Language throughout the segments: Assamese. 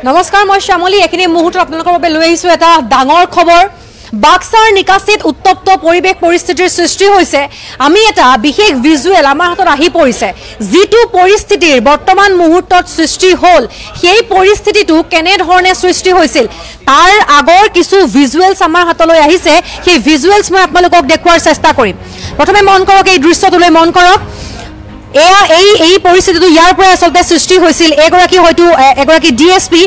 নমস্কাৰ মই শ্যামলী এখিনি মুহূৰ্তত আপোনালোকৰ বাবে লৈ আহিছো এটা ডাঙৰ খবৰ বাক্সাৰ নিকাছিত উত্তপ্ত পৰিবেশ পৰিস্থিতিৰ সৃষ্টি হৈছে আমি এটা বিশেষ ভিজুৱেল আমাৰ হাতত আহি পৰিছে যেটো পৰিস্থিতিৰ বৰ্তমান মুহূৰ্তত সৃষ্টি হল সেই পৰিস্থিতিটো কেনে ধৰণে সৃষ্টি হৈছিল তাৰ আগৰ কিছু ভিজুৱেলছ আমাৰ হাতলৈ আহিছে সেই ভিজুৱেলছ মই আপোনালোকক দেখুৱাৰ চেষ্টা কৰিম প্ৰথমে মন কৰক এই দৃশ্যটোলৈ মন কৰক এই পৰিস্থিতিটো ইয়াৰ পৰা আসলতে সৃষ্টি হৈছিল এগৰাকী ডিএসপি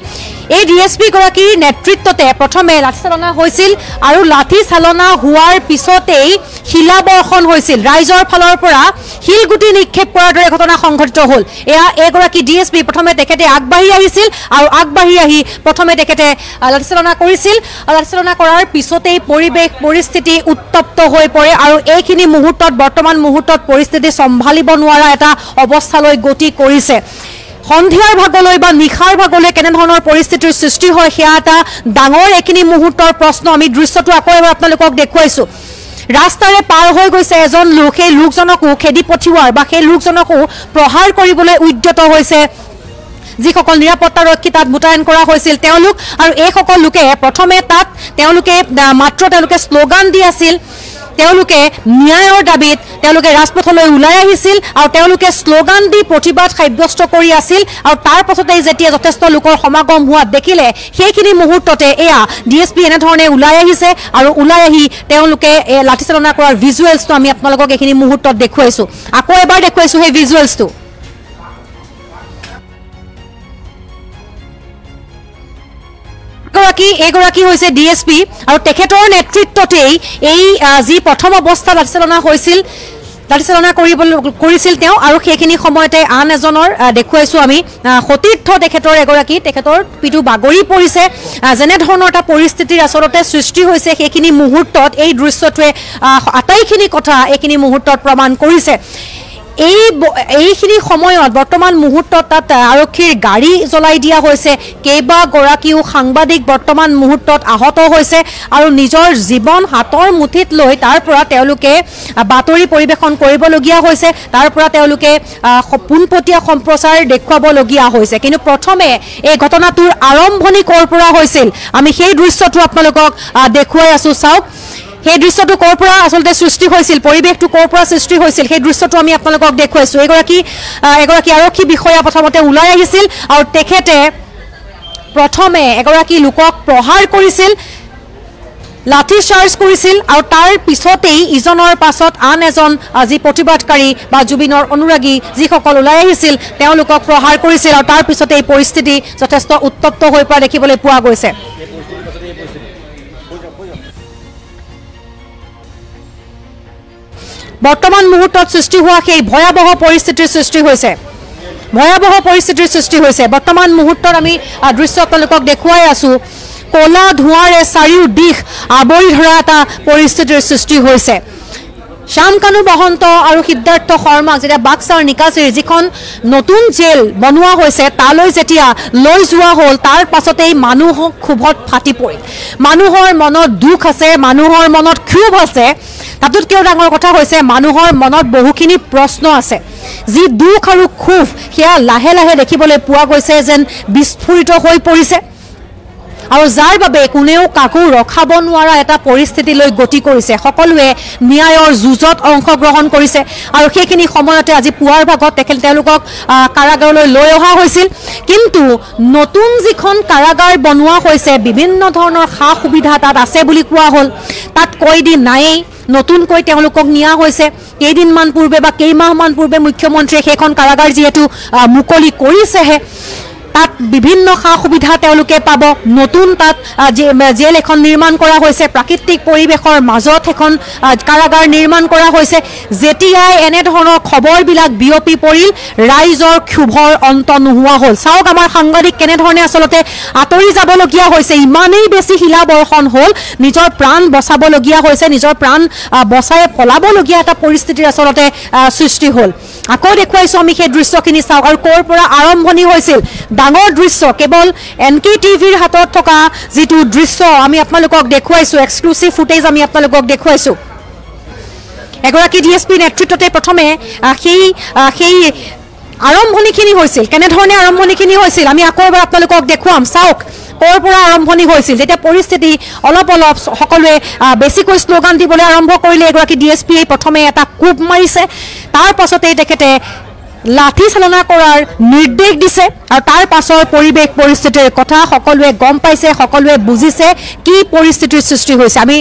এই ডিএসপি গৰাকীৰ নেতৃত্বতে প্ৰথমে লাঠি চালনা হৈছিল আৰু লাঠি চালনা হোৱাৰ পিছতেই শিলাবৰ্ষণ হৈছিল ৰাইজৰ ফালৰ পৰা শিলগুটি নিক্ষেপ কৰাৰ দৰে ঘটনা সংঘটিত হ'ল এগৰাকী ডিএসপি প্ৰথমে তেখেতে আগবাঢ়ি আহিছিল আৰু আগবাঢ়ি আহি প্ৰথমে তেখেতে লাঠি চালনা কৰিছিল লাঠি চালনা কৰাৰ পিছতেই পৰিবেশ পৰিস্থিতি উত্তপ্ত হৈ পৰে আৰু এইখিনি মুহূৰ্তত বৰ্তমান মুহূৰ্তত পৰিস্থিতি সম্ভালিব নোৱাৰা এটা অৱস্থালৈ গতি কৰিছে সন্ধিয়াৰ ভাগলৈ বা নিখাৰ ভাগলৈ কেনে ধৰণৰ পৰিস্থিতিৰ সৃষ্টি হয় সেয়া এটা ডাঙৰ এখিনি মুহূৰ্তৰ প্ৰশ্ন আমি দৃশ্যটো আকৌ এবাৰ আপোনালোকক দেখুৱাইছো ৰাস্তাৰে পাৰ হৈ গৈছে এজন লোক সেই লোকজনকো খেদি পঠিওৱাৰ বা সেই লোকজনকো প্ৰহাৰ কৰিবলৈ উদ্যত হৈছে যিসকল নিৰাপত্তা ৰক্ষী তাত মুতায়ন কৰা হৈছিল তেওঁলোক আৰু এই সকল লোকে প্ৰথমে তাত তেওঁলোকে স্লোগান দি আছিল তেওঁলোকে ন্যায়ৰ দাবীত তেওঁলোকে ৰাজপথলৈ ওলাই আহিছিল আৰু তেওঁলোকে স্লোগান দি প্ৰতিবাদ সাব্যস্ত কৰি আছিল আৰু তাৰ পাছতে যেতিয়া যথেষ্ট লোকৰ সমাগম হোৱা দেখিলে সেইখিনি মুহূৰ্ততে এয়া ডিএসপি এনে ধৰণে ওলাই আহিছে আৰু ওলাই আহি তেওঁলোকে লাঠি চালনা কৰাৰ ভিজুৱেলছটো আমি আপোনালোকক এইখিনি মুহূৰ্তত দেখুৱাইছো আকৌ এবাৰ দেখুৱাইছো সেই ভিজুৱেলছটো এগৰাকী হৈছে ডিএসপি আৰু তেখেতৰ নেতৃত্বতেই এই যি প্ৰথম অৱস্থা লাঠি চালনা কৰিছিল তেওঁ আৰু সেইখিনি সময়তে আন এজনৰ দেখুৱাইছো আমি সতীৰ্থ তেখেতৰ পিঠু বাগৰি পৰিছে যেনে ধৰণৰ এটা পৰিস্থিতিৰ আসলতে সৃষ্টি হৈছে সেইখিনি মুহূৰ্তত এই দৃশ্যটোৱে আটাইখিনি কথা এইখিনি মুহূৰ্তত প্ৰমাণ কৰিছে এইখিনি সময়ত বৰ্তমান মুহূৰ্তত তাত আৰক্ষীৰ গাড়ী জ্বলাই দিয়া হৈছে কেইবাগৰাকীও সাংবাদিক বৰ্তমান মুহূৰ্তত আহত হৈছে আৰু নিজৰ জীৱন হাতৰ মুঠিত লৈ তাৰ পৰা তেওঁলোকে বাতৰি পৰিৱেশন কৰিবলগীয়া হৈছে তাৰ পৰা তেওঁলোকে পোনপটীয়া সম্প্ৰচাৰ দেখুৱাবলগীয়া হৈছে কিন্তু প্ৰথমে এই ঘটনাটোৰ আৰম্ভণি ক'ৰ পৰা হৈছিল আমি সেই দৃশ্যটো আপোনালোকক দেখুৱাই আছো চাওক সেই দৃশ্যটো ক'ৰ পৰা আসলতে সৃষ্টি হৈছিল পৰিৱেশটো ক'ৰ পৰা সৃষ্টি হৈছিল সেই দৃশ্যটো আমি আপোনালোকক দেখুৱাইছো এগৰাকী আৰক্ষী বিষয়া প্ৰথমতে ওলাই আহিছিল আৰু তেখেতে প্ৰথমে এগৰাকী লোকক প্ৰহাৰ কৰিছিল লাঠি চাৰ্জ কৰিছিল আৰু তাৰ পিছতেই ইজনৰ পাছত আন এজন যি প্ৰতিবাদকাৰী বা জুবিনৰ অনুৰাগী যিসকল ওলাই আহিছিল তেওঁলোকক প্ৰহাৰ কৰিছিল আৰু তাৰ পিছতে এই পৰিস্থিতি যথেষ্ট উত্তপ্ত হৈ পৰা দেখিবলৈ পোৱা গৈছে বৰ্তমান মুহূৰ্তত সৃষ্টি হোৱা সেই ভয়াবহ পৰিস্থিতিৰ সৃষ্টি হৈছে বৰ্তমান মুহূৰ্তত আমি দৃশ্য আপোনালোকক দেখুৱাই আছো কলা ধোঁৱাৰে চাৰিওদিশ আৱৰি ধৰা এটা পৰিস্থিতিৰ সৃষ্টি হৈছে শ্যামকানু মহন্ত আৰু সিদ্ধাৰ্থ শৰ্মা যেতিয়া বাক্সাৰ নিকাছিৰ যিখন নতুন জেল বনোৱা হৈছে তালৈ যেতিয়া লৈ যোৱা হ'ল তাৰ পাছতেই মানুহ ক্ষোভত ফাটি পৰিল মানুহৰ মনত দুখ আছে মানুহৰ মনত ক্ষোভ আছে তাতোতকৈ ডাঙৰ কথা হৈছে মানুহৰ মনত বহুখিনি প্ৰশ্ন আছে যি দুখ আৰু ক্ষোভ সেয়া লাহে লাহে দেখিবলৈ পোৱা গৈছে যেন বিস্ফোৰিত হৈ পৰিছে আৰু যাৰ বাবে কোনেও কাকো ৰখাব নোৱাৰা এটা পৰিস্থিতিলৈ গতি কৰিছে সকলোৱে ন্যায়ৰ যুঁজত অংশগ্ৰহণ কৰিছে আৰু সেইখিনি সময়তে আজি পুৱাৰ ভাগত তেওঁলোকক কাৰাগাৰলৈ লৈ অহা হৈছিল কিন্তু নতুন যিখন কাৰাগাৰ বনোৱা হৈছে বিভিন্ন ধৰণৰ সা সুবিধা তাত আছে বুলি কোৱা হ'ল তাত কয়দিন নায়েই নতুনকৈ তেওঁলোকক নিয়া হৈছে কেইদিনমান পূৰ্বে বা কেইমাহমান পূৰ্বে মুখ্যমন্ত্ৰীয়ে সেইখন কাৰাগাৰ যিহেতু মুকলি কৰিছেহে তাত বিভিন্ন সা সুবিধা তেওঁলোকে পাব নতুন তাত জেল এখন নিৰ্মাণ কৰা হৈছে প্ৰাকৃতিক পৰিৱেশৰ মাজত এখন কাৰাগাৰ নিৰ্মাণ কৰা হৈছে যেতিয়াই এনে ধৰণৰ খবৰবিলাক বিয়পি পৰিল ৰাইজৰ ক্ষোভৰ অন্ত নোহোৱা হ'ল চাওক আমাৰ সাংবাদিক কেনে ধৰণে আসলতে আঁতৰি যাবলগীয়া হৈছে ইমানেই বেছি শিলাবৰ্ষণ হ'ল নিজৰ প্ৰাণ বচাবলগীয়া হৈছে নিজৰ প্ৰাণ বচাই পলাবলগীয়া এটা পৰিস্থিতিৰ আসলতে সৃষ্টি হ'ল আকৌ দেখুৱাইছো আমি সেই দৃশ্যখিনি চাওক আৰু ক'ৰ পৰা আৰম্ভণি হৈছিল ডাঙৰ দৃশ্য কেৱল এনকে টিভিৰ হাতত থকা যেটো দৃশ্য আমি আপোনালোকক দেখুৱাইছো এক্সক্লুসিভ ফুটেজ আমি আপোনালোকক দেখুৱাইছো এগৰাকী ডিএসপি নেতৃত্বতে প্ৰথমে সেই আৰম্ভণিখিনি হৈছিল কেনেধৰণে আৰম্ভণিখিনি হৈছিল আমি আকৌ এবাৰ আপোনালোকক দেখুৱাম চাওক ক'ৰ পৰা আৰম্ভণি হৈছিল যেতিয়া পৰিস্থিতি অলপ অলপ সকলোৱে বেছিকৈ শ্লোগান দিবলৈ আৰম্ভ কৰিলে এগৰাকী ডিএছপিয়ে প্ৰথমে এটা কোব মাৰিছে তাৰ পাছতেই তেখেতে লাঠি চালনা কৰাৰ নিৰ্দেশ দিছে আৰু তাৰ পাছৰ পৰিৱেশ পৰিস্থিতিৰ কথা সকলোৱে গম পাইছে সকলোৱে বুজিছে কি পৰিস্থিতিৰ সৃষ্টি হৈছে আমি